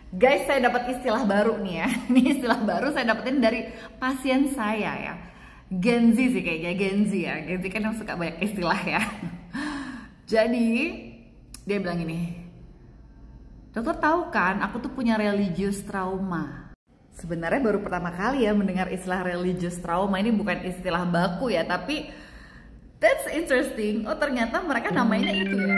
Guys, saya dapat istilah baru nih ya. Ini istilah baru saya dapetin dari pasien saya ya. Gen Z sih kayaknya, Gen Z ya. Gen Z kan yang suka banyak istilah ya. Jadi, dia bilang gini, dokter tahu kan aku tuh punya religious trauma. Sebenarnya baru pertama kali ya mendengar istilah religious trauma. Ini bukan istilah baku ya, tapi that's interesting. Oh ternyata mereka namanya itu ya.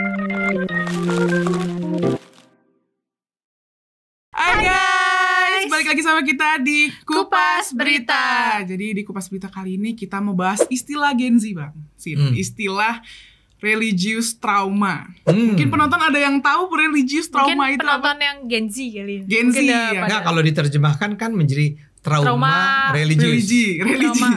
Hai guys, balik lagi sama kita di Kupas Berita. Jadi di Kupas Berita kali ini kita mau bahas istilah Gen Z bang, istilah religious trauma. Mungkin penonton ada yang tahu religious trauma Mungkin itu penonton apa? yang Gen Z kali. Gen Z ya. Enggak, kalau diterjemahkan kan menjadi trauma religius.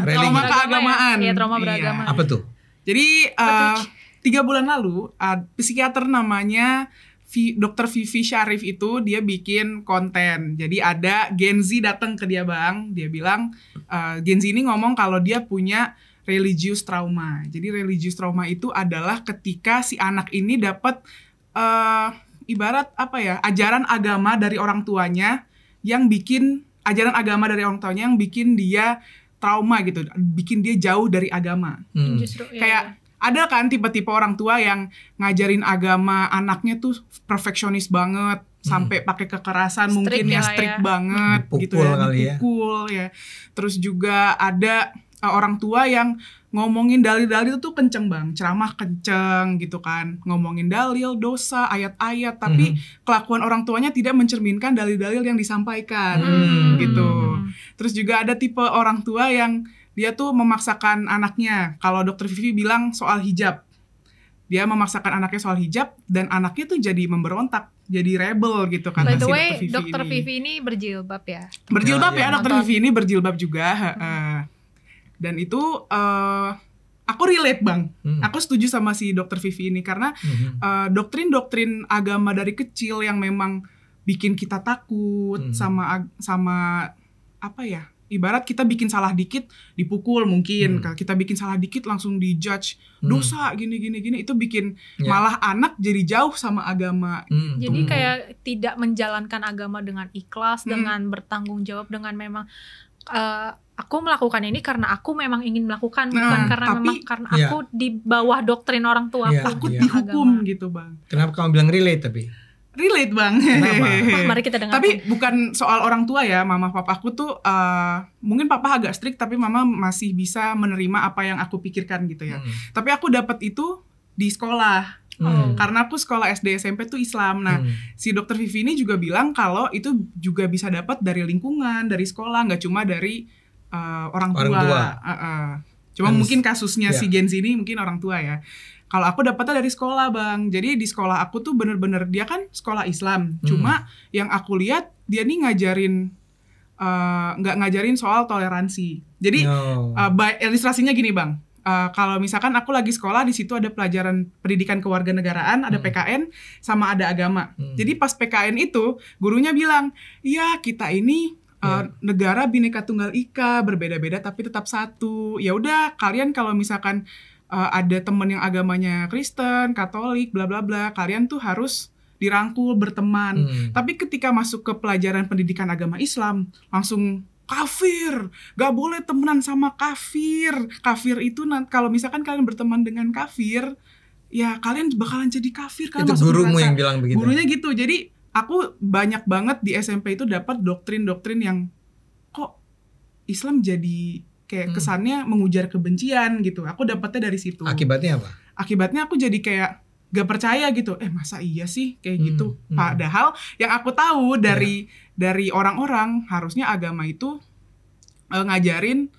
Trauma keagamaan. Iya, trauma beragama. Apa tuh? Jadi 3 bulan lalu psikiater namanya Dr. Vivi Syarif itu dia bikin konten. Jadi ada Gen Z datang ke dia bang. Dia bilang Gen Z ini ngomong kalau dia punya religious trauma. Jadi religious trauma itu adalah ketika si anak ini dapat ibarat apa ya, ajaran agama dari orang tuanya yang bikin dia trauma gitu, bikin dia jauh dari agama. Justru Kayak ada kan tipe-tipe orang tua yang ngajarin agama anaknya tuh perfeksionis banget, sampai pakai kekerasan, mungkin ya strict banget gitu ya, dipukul ya. Terus juga ada orang tua yang ngomongin dalil-dalil itu tuh kenceng bang, ceramah kenceng gitu kan, ngomongin dalil, dosa, ayat-ayat, tapi kelakuan orang tuanya tidak mencerminkan dalil-dalil yang disampaikan gitu. Terus juga ada tipe orang tua yang dia tuh memaksakan anaknya, kalau Dr. Vivi bilang soal hijab, dia memaksakan anaknya soal hijab dan anaknya tuh jadi memberontak, jadi rebel gitu kan. By the way, Dr. Vivi ini berjilbab ya? Berjilbab ya, Dr. Vivi ini berjilbab juga. Dan itu aku relate bang, aku setuju sama si Dr. Vivi ini karena doktrin-doktrin agama dari kecil yang memang bikin kita takut sama apa ya, ibarat kita bikin salah dikit dipukul mungkin, kita bikin salah dikit langsung dijudge dosa gini itu bikin malah anak jadi jauh sama agama. Jadi kayak tidak menjalankan agama dengan ikhlas, dengan bertanggung jawab, dengan memang aku melakukan ini karena aku memang ingin melakukan, bukan karena karena aku di bawah doktrin orang tua aku dihukum agama. Gitu bang. Kenapa kamu bilang relate tapi? Relate bang. Mari kita dengar. Tapi bukan soal orang tua ya, mama papa aku tuh mungkin papa agak strict tapi mama masih bisa menerima apa yang aku pikirkan gitu ya. Tapi aku dapat itu di sekolah. Karena aku sekolah SD SMP tuh Islam. Nah, si Dr. Vivi ini juga bilang kalau itu juga bisa dapat dari lingkungan, dari sekolah, nggak cuma dari orang tua. Cuma mungkin kasusnya si Gen Z ini mungkin orang tua ya. Kalau aku dapatnya dari sekolah bang. Jadi di sekolah aku tuh bener-bener dia kan sekolah Islam. Cuma yang aku lihat dia nih ngajarin nggak ngajarin soal toleransi. Jadi ilustrasinya gini bang. Kalau misalkan aku lagi sekolah, di situ ada pelajaran pendidikan kewarganegaraan, ada PKN, sama ada agama. Jadi pas PKN itu gurunya bilang, iya kita ini negara Bhinneka Tunggal Ika, berbeda-beda tapi tetap satu. Ya udah kalian kalau misalkan ada temen yang agamanya Kristen, Katolik, bla bla bla, kalian tuh harus dirangkul, berteman. Tapi ketika masuk ke pelajaran pendidikan agama Islam, langsung kafir, gak boleh temenan sama kafir. Kafir itu kalau misalkan kalian berteman dengan kafir, ya kalian bakalan jadi kafir. Kalian itu gurumu yang bilang begitu? Gurunya gitu. Jadi aku banyak banget di SMP itu dapat doktrin-doktrin yang kok Islam jadi kayak kesannya mengujar kebencian gitu. Aku dapetnya dari situ. Akibatnya apa? Akibatnya aku jadi kayak gak percaya gitu. Masa iya sih kayak gitu? Padahal yang aku tahu dari orang-orang harusnya agama itu ngajarin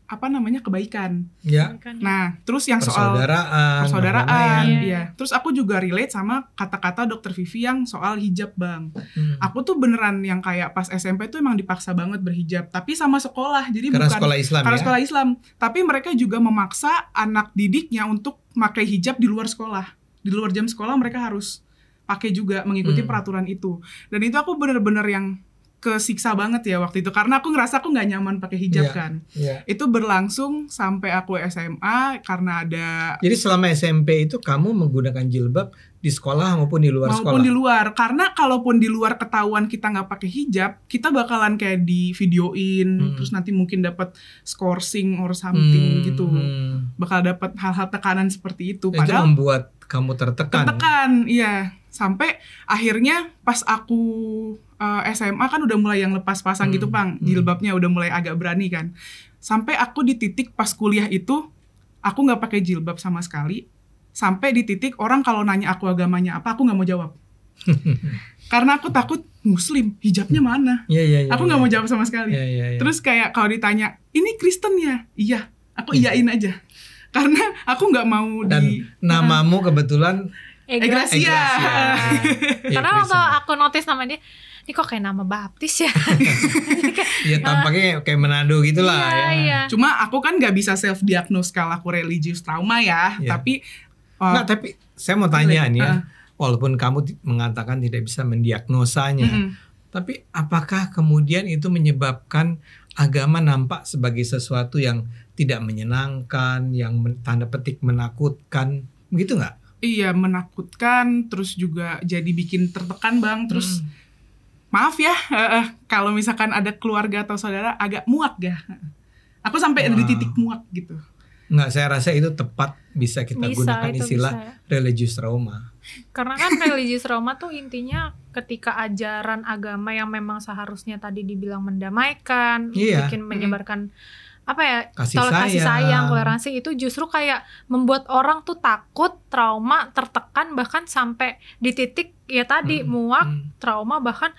apa namanya kebaikan. Ya. Nah, terus yang soal persaudaraan, iya. Terus aku juga relate sama kata-kata Dr. Vivi yang soal hijab, Bang. Aku tuh beneran yang kayak pas SMP tuh emang dipaksa banget berhijab, tapi sama sekolah. Jadi karena bukan sekolah Islam, karena sekolah Islam, tapi mereka juga memaksa anak didiknya untuk pakai hijab di luar sekolah. Di luar jam sekolah mereka harus pakai juga, mengikuti peraturan itu. Dan itu aku bener-bener yang kesiksa banget ya waktu itu karena aku ngerasa aku nggak nyaman pakai hijab kan. Itu berlangsung sampai aku SMA karena ada. Jadi selama SMP itu kamu menggunakan jilbab di sekolah maupun di luar sekolah? Maupun di luar, karena kalaupun di luar ketahuan kita nggak pakai hijab, kita bakalan kayak di videoin, terus nanti mungkin dapat scoring or something gitu, bakal dapat hal-hal tekanan seperti itu. Padahal itu membuat kamu tertekan. Iya. Sampai akhirnya pas aku SMA kan udah mulai yang lepas pasang gitu Bang, jilbabnya udah mulai agak berani kan. Sampai aku di titik pas kuliah itu aku nggak pakai jilbab sama sekali. Sampai di titik orang kalau nanya aku agamanya apa, aku nggak mau jawab. Karena aku takut Muslim, hijabnya mana? Aku nggak mau jawab sama sekali. Terus kayak kalau ditanya, ini Kristen ya? Iya, aku iyain aja. Karena aku nggak mau Dan namamu kebetulan Egracia. Karena waktu aku notice nama dia, ini kok kayak nama baptis ya? Iya tampaknya kayak Manado gitulah ya. Cuma aku kan nggak bisa self diagnose kalau aku religious trauma ya. Tapi tapi saya mau tanya nih ya, walaupun kamu mengatakan tidak bisa mendiagnosanya, tapi apakah kemudian itu menyebabkan agama nampak sebagai sesuatu yang tidak menyenangkan, yang tanda petik menakutkan, begitu nggak? Iya, menakutkan, terus juga jadi bikin tertekan Bang, terus maaf ya, kalau misalkan ada keluarga atau saudara agak muak ya. Aku sampai di titik muak gitu. Nggak, saya rasa itu tepat bisa kita gunakan istilah religious trauma. Karena kan religious trauma tuh intinya ketika ajaran agama yang memang seharusnya tadi dibilang mendamaikan, bikin menyebarkan kasih sayang, toleransi, itu justru kayak membuat orang tuh takut, trauma, tertekan, bahkan sampai di titik ya tadi muak, trauma, bahkan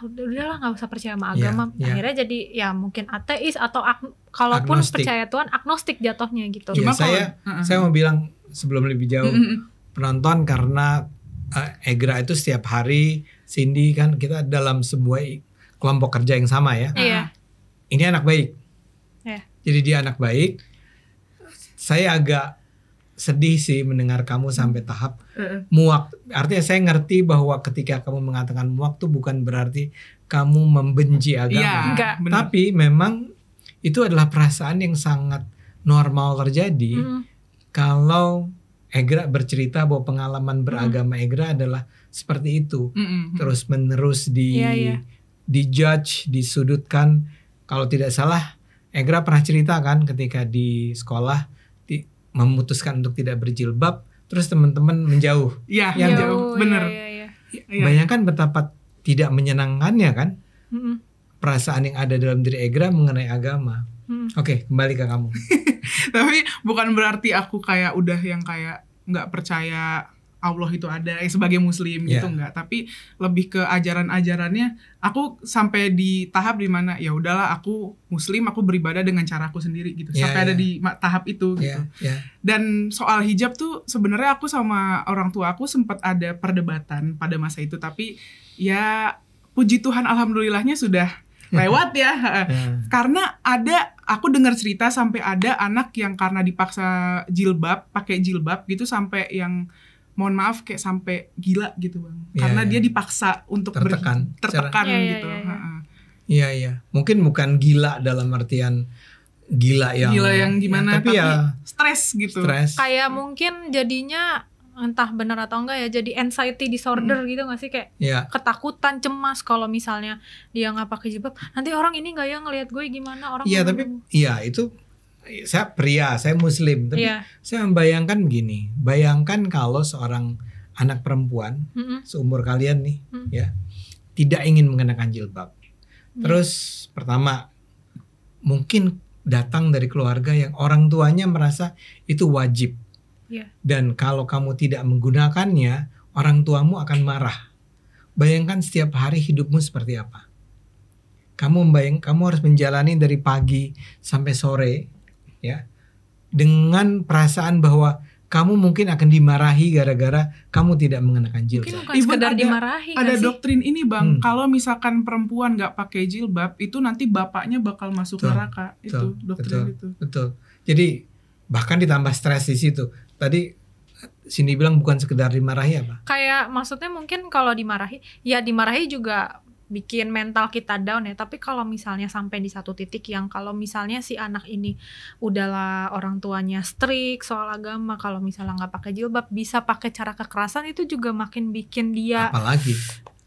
udahlah nggak usah percaya sama agama. Akhirnya jadi ya mungkin ateis atau kalaupun agnostik. Percaya Tuhan, agnostik jatuhnya gitu. Ya, saya mau bilang sebelum lebih jauh, penonton, karena Egra itu setiap hari, Cindy kan kita dalam sebuah kelompok kerja yang sama ya. Ini anak baik. Jadi dia anak baik. Saya agak sedih sih mendengar kamu sampai tahap muak. Artinya saya ngerti bahwa ketika kamu mengatakan muak tuh bukan berarti kamu membenci agama. Tapi memang itu adalah perasaan yang sangat normal terjadi. Kalau Egra bercerita bahwa pengalaman beragama Egra adalah seperti itu. Terus menerus dijudge, disudutkan. Kalau tidak salah Egra pernah cerita kan ketika di sekolah memutuskan untuk tidak berjilbab, terus teman-teman menjauh. Yang jauh, bener. Bayangkan betapa tidak menyenangkannya kan perasaan yang ada dalam diri Egra mengenai agama. Oke, kembali ke kamu. Tapi bukan berarti aku kayak udah yang kayak nggak percaya Allah itu ada sebagai Muslim gitu, enggak. Tapi lebih ke ajaran-ajarannya. Aku sampai di tahap dimana ya udahlah, aku Muslim, aku beribadah dengan caraku sendiri gitu. Sampai ada di tahap itu gitu. Dan soal hijab tuh sebenarnya aku sama orang tua aku sempat ada perdebatan pada masa itu. Tapi ya puji Tuhan, alhamdulillahnya sudah lewat ya. Karena aku dengar cerita sampai ada anak yang karena dipaksa pakai jilbab gitu, sampai yang mohon maaf kayak sampai gila gitu Bang. Karena dia dipaksa untuk tertekan gitu. Iya. Mungkin bukan gila dalam artian gila yang gimana, tapi ya stres gitu. Kayak mungkin jadinya entah benar atau enggak ya, jadi anxiety disorder gitu nggak sih, kayak ketakutan, cemas kalau misalnya dia nggak pakai jilbab, nanti orang ini nggak ya ngelihat gue gimana orang. Itu saya pria, saya Muslim, tapi saya membayangkan begini, bayangkan kalau seorang anak perempuan seumur kalian nih ya tidak ingin mengenakan jilbab. Terus pertama mungkin datang dari keluarga yang orang tuanya merasa itu wajib. Dan kalau kamu tidak menggunakannya, orang tuamu akan marah. Bayangkan setiap hari hidupmu seperti apa. Kamu harus menjalani dari pagi sampai sore ya, dengan perasaan bahwa kamu mungkin akan dimarahi gara-gara kamu tidak mengenakan jilbab. Mungkin bukan sekedar dimarahi. Ada doktrin ini Bang, kalau misalkan perempuan nggak pakai jilbab, itu nanti bapaknya bakal masuk neraka. Itu doktrin itu. Betul. Jadi bahkan ditambah stres di situ. Tadi Cindy bilang bukan sekedar dimarahi apa? Kayak maksudnya mungkin kalau dimarahi, ya dimarahi juga bikin mental kita down ya. Tapi kalau misalnya sampai di satu titik yang kalau misalnya si anak ini udahlah orang tuanya strict soal agama, kalau misalnya nggak pakai jilbab bisa pakai cara kekerasan, itu juga makin bikin dia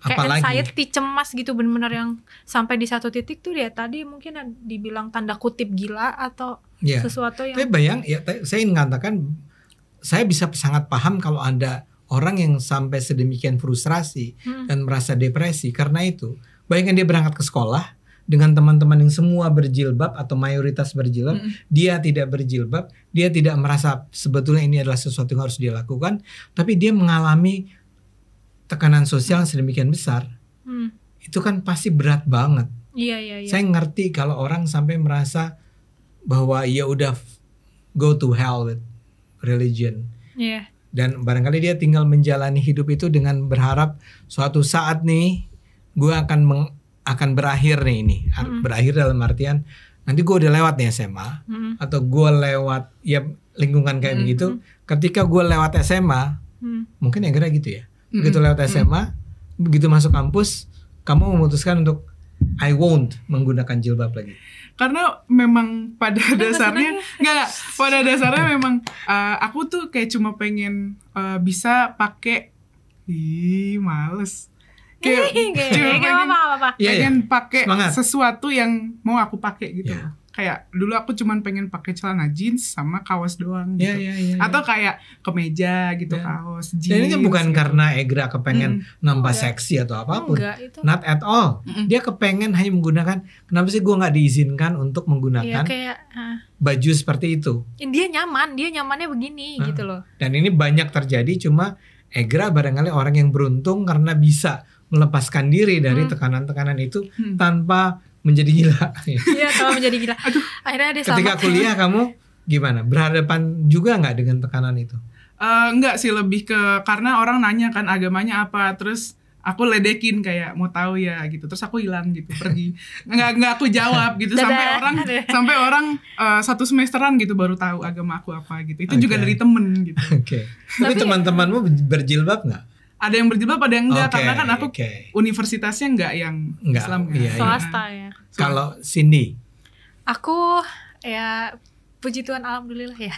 kayak anxiety, cemas gitu, benar-benar yang sampai di satu titik tuh dia tadi mungkin dibilang tanda kutip gila atau sesuatu yang. Tapi saya ingin mengatakan saya bisa sangat paham kalau ada orang yang sampai sedemikian frustrasi dan merasa depresi karena itu. Bayangkan dia berangkat ke sekolah dengan teman-teman yang semua berjilbab atau mayoritas berjilbab, dia tidak berjilbab, dia tidak merasa sebetulnya ini adalah sesuatu yang harus dia lakukan, tapi dia mengalami tekanan sosial sedemikian besar. Itu kan pasti berat banget. Iya. Saya ngerti kalau orang sampai merasa bahwa ya udah go to hell with religion. Iya. Dan barangkali dia tinggal menjalani hidup itu dengan berharap suatu saat nih gue akan berakhir nih ini. Berakhir dalam artian nanti gue udah lewat nih SMA atau gue lewat ya lingkungan kayak begitu. Ketika gue lewat SMA, mungkin ya kira gitu ya. Begitu lewat SMA, begitu masuk kampus, kamu memutuskan untuk I won't menggunakan jilbab lagi. Karena memang pada dasarnya pada dasarnya memang aku tuh kayak cuma pengen bisa pakai males. Kayak pengen pakai sesuatu yang mau aku pakai gitu. Kayak dulu aku cuman pengen pakai celana jeans sama kaos doang gitu. Atau kayak kemeja gitu, kaos jeans. Dan ini bukan gitu. Karena Egra kepengen nampak seksi atau apapun. Not at all. Dia kepengen hanya menggunakan, kenapa sih gue gak diizinkan untuk menggunakan baju seperti itu. Dia nyamannya begini gitu loh. Dan ini banyak terjadi, cuma Egra barangkali orang yang beruntung karena bisa melepaskan diri dari tekanan-tekanan itu tanpa menjadi gila. Iya, kalau menjadi gila. Akhirnya dia ketika kuliah kamu gimana? Berhadapan juga nggak dengan tekanan itu? Enggak sih, lebih ke karena orang nanya kan agamanya apa, terus aku ledekin kayak mau tahu ya gitu, terus aku hilang gitu, pergi. Nggak aku jawab gitu sampai orang 1 semesteran gitu baru tahu agama aku apa gitu. Itu juga dari temen gitu. Tapi teman-temanmu berjilbab nggak? Ada yang berjilbab, ada yang enggak, karena kan aku universitasnya enggak yang Islam kan. Swasta ya. Kalau Cindy? Aku ya puji Tuhan alhamdulillah ya.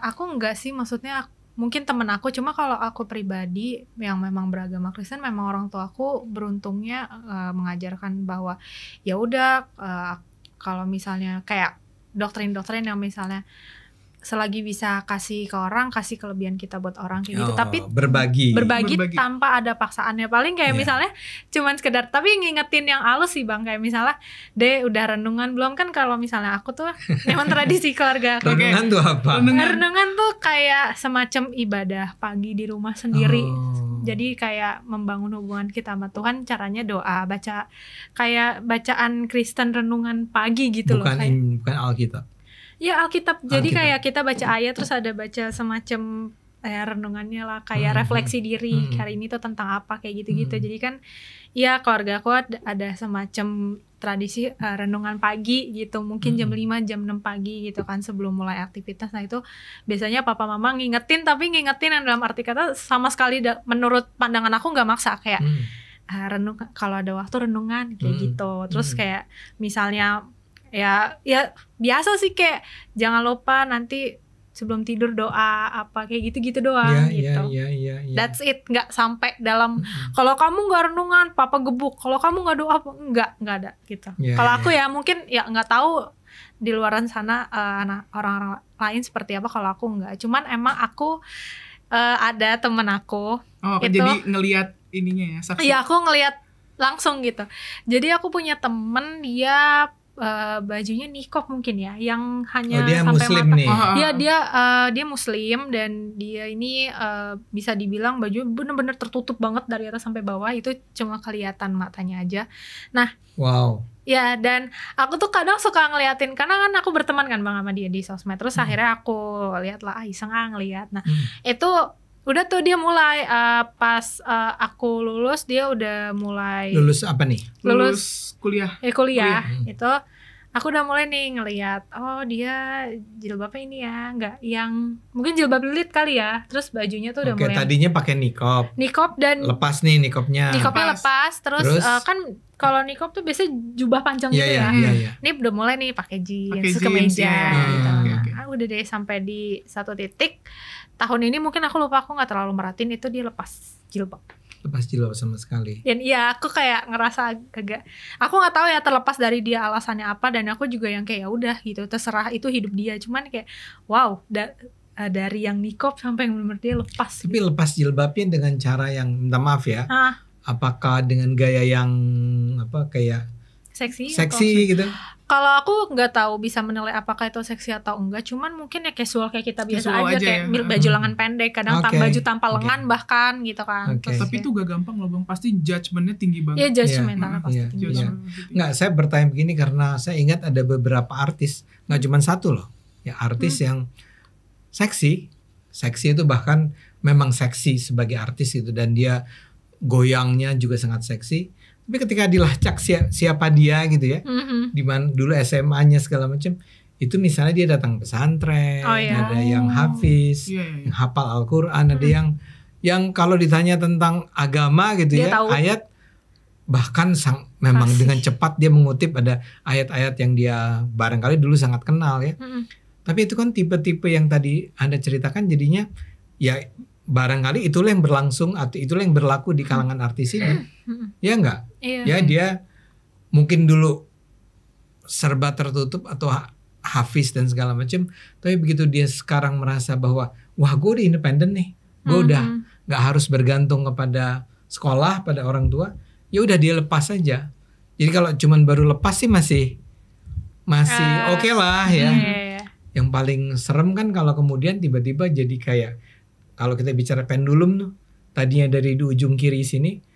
Aku enggak sih, maksudnya mungkin temen aku, cuma kalau aku pribadi yang memang beragama Kristen, memang orang tua aku beruntungnya mengajarkan bahwa ya udah kalau misalnya kayak doktrin-doktrin yang misalnya selagi bisa kasih ke orang, kasih kelebihan kita buat orang kayak gitu. Tapi berbagi tanpa ada paksaannya. Paling kayak misalnya cuman sekedar, tapi ngingetin yang halus sih Bang, kayak misalnya udah renungan belum, kan kalau misalnya aku tuh memang tradisi keluarga aku. Renungan tuh apa? Renungan tuh kayak semacam ibadah pagi di rumah sendiri. Jadi kayak membangun hubungan kita sama Tuhan, caranya doa, baca kayak bacaan Kristen renungan pagi gitu loh. Bukan Alkitab. Ya Alkitab. Jadi kayak kita baca ayat, terus ada baca semacam renungannya lah, kayak refleksi diri hari ini tuh tentang apa, kayak gitu-gitu. Jadi kan ya keluarga aku ada semacam tradisi renungan pagi gitu, mungkin jam 5 jam 6 pagi gitu kan sebelum mulai aktivitas. Nah itu biasanya papa mama ngingetin, tapi ngingetin yang dalam arti kata sama sekali menurut pandangan aku nggak maksa, kayak renung kalau ada waktu renungan kayak gitu. Terus kayak misalnya ya biasa sih, kayak jangan lupa nanti sebelum tidur doa apa kayak gitu doang gitu. That's it, nggak sampai dalam kalau kamu nggak renungan papa gebuk, kalau kamu nggak doa nggak ada gitu. Kalau aku ya mungkin ya nggak tahu di luaran sana orang-orang lain seperti apa, kalau aku nggak. Cuman emang aku ada temen aku itu, jadi ngelihat ininya ya, saksi. Iya, aku ngelihat langsung gitu. Jadi aku punya temen, dia bajunya nikop mungkin ya, yang hanya dia sampai Muslim mata. Nih. Ya dia Muslim, dan dia ini bisa dibilang baju bener-bener tertutup banget dari atas sampai bawah, itu cuma kelihatan matanya aja. Nah, ya, dan aku tuh kadang suka ngeliatin, karena kan aku berteman kan Bang sama dia di sosmed, terus akhirnya aku lihat lah, iseng ngeliat. Nah, itu udah tuh dia mulai pas aku lulus, dia udah mulai lulus apa nih? Lulus kuliah. Kuliah. Itu aku udah mulai nih ngelihat, oh dia jilbabnya ini ya, nggak yang mungkin jilbab lilit kali ya. Terus bajunya tuh udah mulai. Tadinya pakai niqab dan lepas nih niqabnya lepas. Terus kan kalau niqab tuh biasanya jubah panjang gitu ya. Ini udah mulai nih pakai jeans, kemeja. Gitu. Udah deh sampai di satu titik tahun ini mungkin aku lupa, aku nggak terlalu merhatiin itu dia lepas jilbab sama sekali. Dan iya aku kayak ngerasa agak, aku nggak tahu ya terlepas dari dia alasannya apa, dan aku juga yang kayak ya udah gitu, terserah itu hidup dia. Cuman kayak wow, dari yang niqab sampai yang benar dia lepas. Tapi gitu. Lepas jilbabnya dengan cara yang minta maaf ya. Apakah dengan gaya yang kayak seksi gitu? Kalau aku nggak tahu bisa menilai apakah itu seksi atau enggak, cuman mungkin ya casual kayak kita biasa aja kayak ya. Baju lengan pendek, kadang baju tanpa lengan bahkan gitu kan. Tapi itu gak gampang loh Bang, pasti judgementnya tinggi banget. Iya, judgementalnya pasti tinggi banget. Nggak, saya bertanya begini karena saya ingat ada beberapa artis, nggak cuma satu loh, ya artis yang seksi itu bahkan memang seksi sebagai artis gitu, dan dia goyangnya juga sangat seksi. Tapi ketika dilacak siapa dia gitu ya, di mana dulu SMA-nya segala macam, itu misalnya dia datang pesantren, ada yang hafiz, yang hafal Al-Quran, ada yang kalau ditanya tentang agama gitu dia ya, tahu. Ayat bahkan memang dengan cepat dia mengutip ada ayat-ayat yang dia barangkali dulu sangat kenal ya. Tapi itu kan tipe-tipe yang tadi Anda ceritakan, jadinya ya barangkali itulah yang berlangsung atau itulah yang berlaku di kalangan artis ini. Ya enggak? Ya dia mungkin dulu serba tertutup atau hafiz dan segala macam, tapi begitu dia sekarang merasa bahwa wah gue udah independen nih, gue udah nggak harus bergantung kepada sekolah, pada orang tua, ya udah dia lepas saja. Jadi kalau cuman baru lepas sih masih oke lah ya. Yang paling serem kan kalau kemudian tiba-tiba jadi kayak, kalau kita bicara pendulum tuh, tadinya dari di ujung kiri sini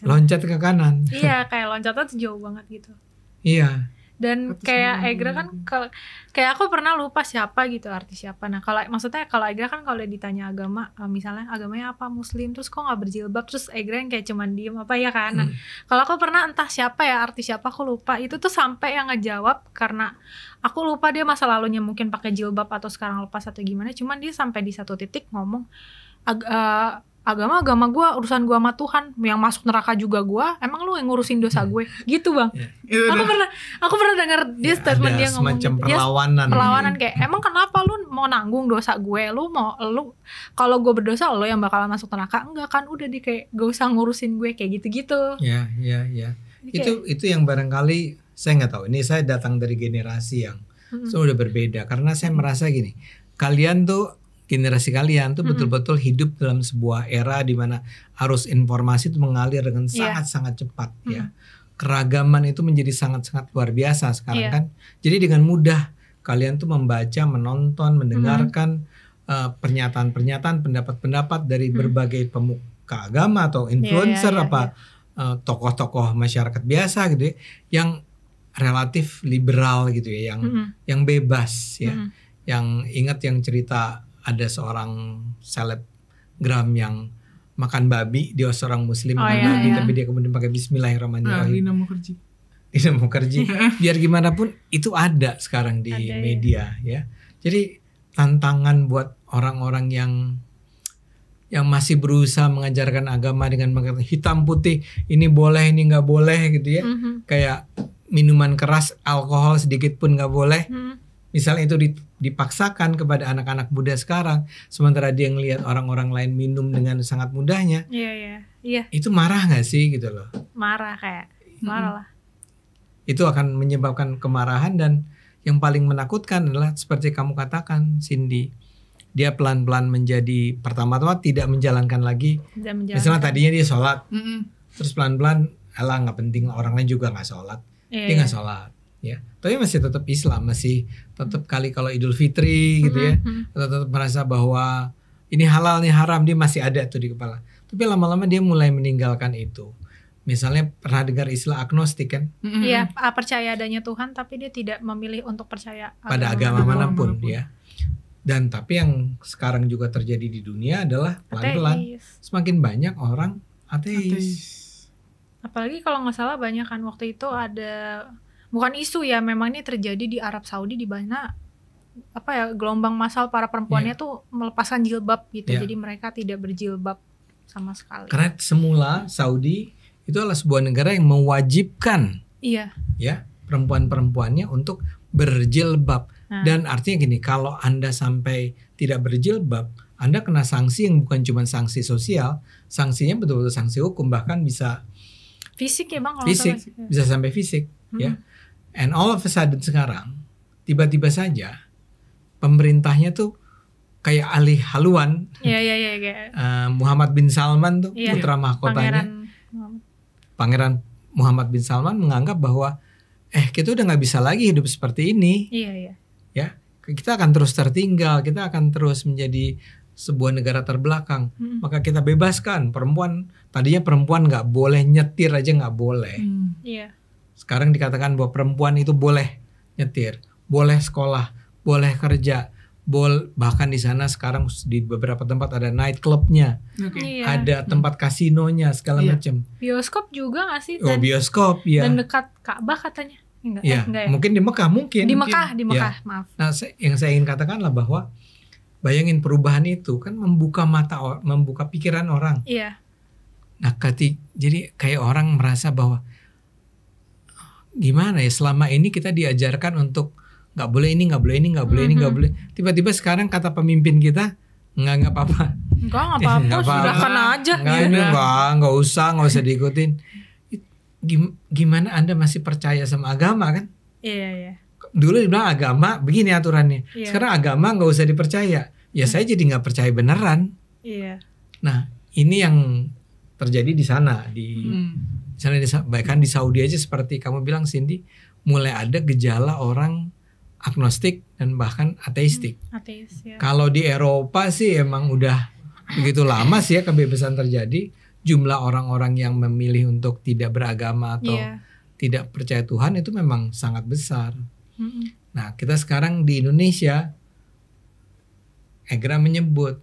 loncat ke kanan. Iya, kayak loncatnya tuh jauh banget gitu. Iya. Dan kayak Egra kan kayak aku pernah lupa siapa gitu, artis siapa. Nah kalau maksudnya kalau Egra kan kalau ditanya agama, misalnya agamanya apa, Muslim, terus kok nggak berjilbab, terus Egra yang kayak cuman diem apa ya kan. Nah kalau aku pernah entah siapa ya, artis siapa aku lupa, itu tuh sampai yang ngejawab karena aku lupa dia masa lalunya mungkin pakai jilbab atau sekarang lepas atau gimana. Cuman dia sampai di satu titik ngomong agama gue, urusan gue sama Tuhan, yang masuk neraka juga gue, emang lu yang ngurusin dosa gue, gitu Bang. Aku pernah dengar dia statement dia ngomong semacam gitu. Perlawanan kayak emang kenapa lu mau nanggung dosa gue, lu kalau gue berdosa lo yang bakalan masuk neraka, enggak kan, udah di kayak gak usah ngurusin gue kayak gitu-gitu. Ya. Itu yang barangkali saya nggak tahu. Ini saya datang dari generasi yang sudah berbeda, karena saya merasa gini, generasi kalian tuh betul-betul hidup dalam sebuah era di mana arus informasi itu mengalir dengan sangat-sangat cepat ya. Keragaman itu menjadi sangat-sangat luar biasa sekarang kan. Jadi dengan mudah kalian tuh membaca, menonton, mendengarkan pernyataan-pernyataan, pendapat-pendapat dari berbagai pemuka agama atau influencer tokoh-tokoh masyarakat biasa gitu ya, yang relatif liberal gitu ya, yang bebas ya. Yang ingat yang cerita ada seorang selebgram yang makan babi, dia seorang muslim babi, tapi dia kemudian pakai bismillahirrahmanirrahim. Lina Mukherjee. Biar gimana pun itu ada sekarang di media ya. Jadi tantangan buat orang-orang yang masih berusaha mengajarkan agama dengan mengatakan hitam putih, ini boleh, ini nggak boleh gitu ya. Kayak minuman keras, alkohol sedikit pun nggak boleh. Misalnya itu dipaksakan kepada anak-anak muda sekarang, sementara dia ngelihat orang-orang lain minum dengan sangat mudahnya. Iya. Itu marah nggak sih gitu loh? Marah lah. Itu akan menyebabkan kemarahan, dan yang paling menakutkan adalah seperti kamu katakan, Cindy. Dia pelan-pelan menjadi, pertama-tama tidak menjalankan lagi. Misalnya tadinya dia sholat, terus pelan-pelan, nggak penting, orang lain juga nggak sholat, dia nggak sholat. Ya, tapi masih tetap Islam, masih tetap kali kalau Idul Fitri gitu ya, tetap merasa bahwa ini halal nih haram, dia masih ada tuh di kepala. Tapi lama-lama dia mulai meninggalkan itu. Misalnya pernah dengar istilah agnostik kan? Iya, percaya adanya Tuhan tapi dia tidak memilih untuk percaya pada agama manapun ya. Dan tapi yang sekarang juga terjadi di dunia adalah pelan-pelan semakin banyak orang ateis. Apalagi kalau nggak salah banyak kan waktu itu ada bukan isu ya, memang ini terjadi di Arab Saudi di mana gelombang massal para perempuannya tuh melepaskan jilbab gitu. Jadi mereka tidak berjilbab sama sekali. Karena semula Saudi itu adalah sebuah negara yang mewajibkan ya perempuan-perempuannya untuk berjilbab. Dan artinya gini, kalau Anda sampai tidak berjilbab, Anda kena sanksi yang bukan cuma sanksi sosial, sanksinya betul-betul sanksi hukum, bahkan bisa fisik ya Bang, fisik, bisa sampai fisik ya. And all of a sudden sekarang tiba-tiba saja pemerintahnya tuh kayak alih haluan. Muhammad bin Salman tuh putra mahkotanya, Pangeran Muhammad bin Salman menganggap bahwa kita udah nggak bisa lagi hidup seperti ini. Ya, kita akan terus tertinggal, kita akan terus menjadi sebuah negara terbelakang. Maka kita bebaskan perempuan. Tadinya perempuan nggak boleh nyetir aja, nggak boleh. Sekarang dikatakan bahwa perempuan itu boleh nyetir, boleh sekolah, boleh kerja, bahkan di sana sekarang di beberapa tempat ada night clubnya, ada tempat kasinonya segala macam. Bioskop juga nggak sih? Bioskop ya. Dan dekat Ka'bah katanya. Enggak ya? Mungkin di Mekah Di Mekah, maaf. Nah, yang saya ingin katakanlah bahwa bayangin perubahan itu kan membuka mata, membuka pikiran orang. Nah, jadi kayak orang merasa bahwa gimana ya, selama ini kita diajarkan untuk nggak boleh ini, nggak boleh ini, nggak boleh ini, nggak boleh. Tiba-tiba sekarang kata pemimpin kita nggak apa-apa. Nggak apa-apa, silakan aja. Nggak usah diikutin. Gimana Anda masih percaya sama agama kan? Iya. Dulu dibilang agama begini aturannya. Sekarang agama nggak usah dipercaya. Ya saya jadi nggak percaya beneran. Nah, ini yang terjadi di sana bahkan di Saudi aja seperti kamu bilang Cindy, mulai ada gejala orang agnostik dan bahkan ateistik. Kalau di Eropa sih emang udah begitu lama sih ya kebebasan terjadi. Jumlah orang-orang yang memilih untuk tidak beragama atau tidak percaya Tuhan itu memang sangat besar. Nah, kita sekarang di Indonesia, Egra menyebut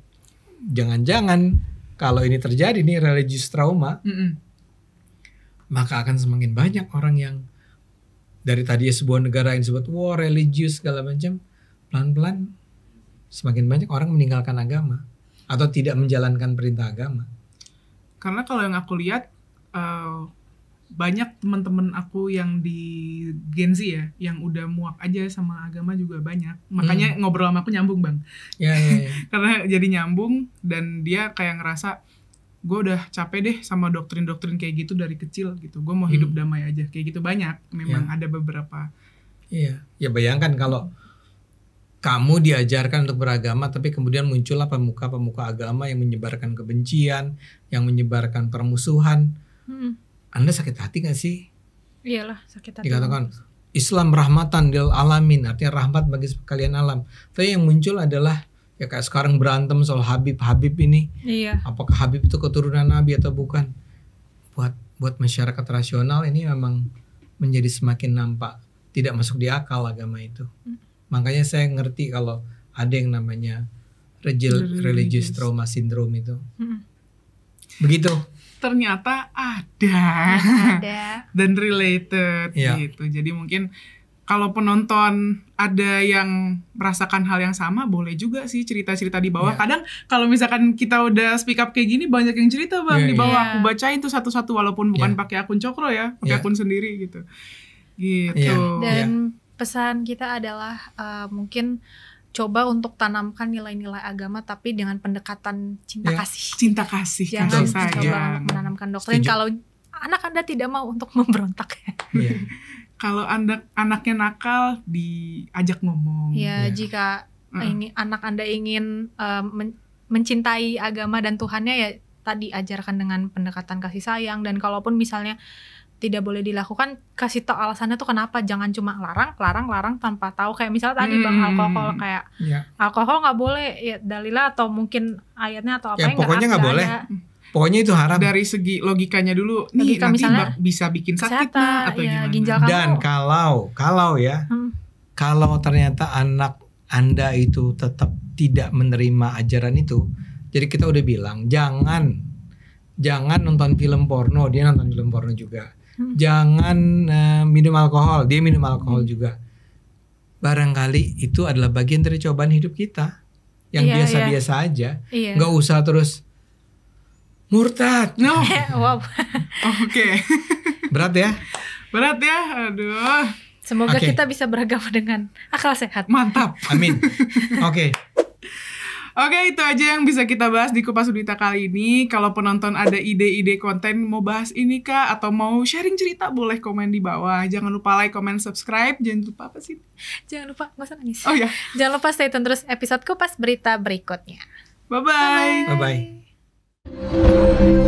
jangan-jangan kalau ini terjadi nih religious trauma, maka akan semakin banyak orang yang dari tadi sebuah negara yang disebut religious segala macam, pelan-pelan semakin banyak orang meninggalkan agama atau tidak menjalankan perintah agama. Karena kalau yang aku lihat banyak teman-teman aku yang di Gen Z ya, yang udah muak aja sama agama juga banyak. Makanya ngobrol sama aku nyambung Bang. Ya. Karena jadi nyambung dan dia kayak ngerasa gue udah capek deh sama doktrin-doktrin kayak gitu dari kecil gitu. Gue mau hidup damai aja kayak gitu, banyak. Memang ada beberapa. Iya. Ya bayangkan kalau kamu diajarkan untuk beragama, tapi kemudian muncullah pemuka-pemuka agama yang menyebarkan kebencian, yang menyebarkan permusuhan. Anda sakit hati gak sih? Iyalah, sakit hati. Dikatakan Islam rahmatan lil alamin, artinya rahmat bagi sekalian alam. Tapi yang muncul adalah ya kayak sekarang berantem soal Habib ini. Apakah Habib itu keturunan Nabi atau bukan? Buat masyarakat rasional ini memang menjadi semakin nampak tidak masuk di akal agama itu. Makanya saya ngerti kalau ada yang namanya religious trauma syndrome itu. Begitu. Ternyata ada. Dan related gitu. Jadi mungkin kalau penonton ada yang merasakan hal yang sama, boleh juga sih cerita-cerita di bawah. Kadang kalau misalkan kita udah speak up kayak gini, banyak yang cerita Bang di bawah. Aku bacain tuh satu-satu walaupun bukan pakai akun Cokro ya, pakai akun sendiri gitu. Dan pesan kita adalah mungkin coba untuk tanamkan nilai-nilai agama tapi dengan pendekatan cinta kasih. Jangan coba menanamkan doktrin kalau anak Anda tidak mau untuk memberontak ya. Kalau anaknya nakal, diajak ngomong. Jika anak Anda ingin mencintai agama dan Tuhannya, ya tadi ajarkan dengan pendekatan kasih sayang. Dan kalaupun misalnya tidak boleh dilakukan, kasih tau alasannya tuh kenapa. Jangan cuma larang tanpa tahu. Kayak misalnya tadi Bang, alkohol, kayak alkohol nggak boleh, ya dalilnya atau mungkin ayatnya atau apa yang pokoknya nggak boleh. Pokoknya itu haram. Dari segi logikanya dulu, nih nanti bisa bikin sakit atau gimana. Ginjal dan kalau kalau ternyata anak Anda itu tetap tidak menerima ajaran itu, jadi kita udah bilang jangan nonton film porno. Dia nonton film porno juga. jangan minum alkohol, dia minum alkohol juga. Barangkali itu adalah bagian dari cobaan hidup kita yang biasa-biasa aja. Nggak usah terus murtad. No. Wow. Oke. Berat ya? Berat ya, aduh. Semoga kita bisa beragama dengan akal sehat. Mantap. Amin. Oke. Oke, itu aja yang bisa kita bahas di Kupas Unita kali ini. Kalau penonton ada ide-ide konten mau bahas ini kah, atau mau sharing cerita, boleh komen di bawah. Jangan lupa like, comment, subscribe. Jangan lupa apa sih? Jangan lupa, gak usah nangis. Oh ya. Jangan lupa stay tune terus episode Kupas Berita berikutnya. Bye-bye. Bye-bye.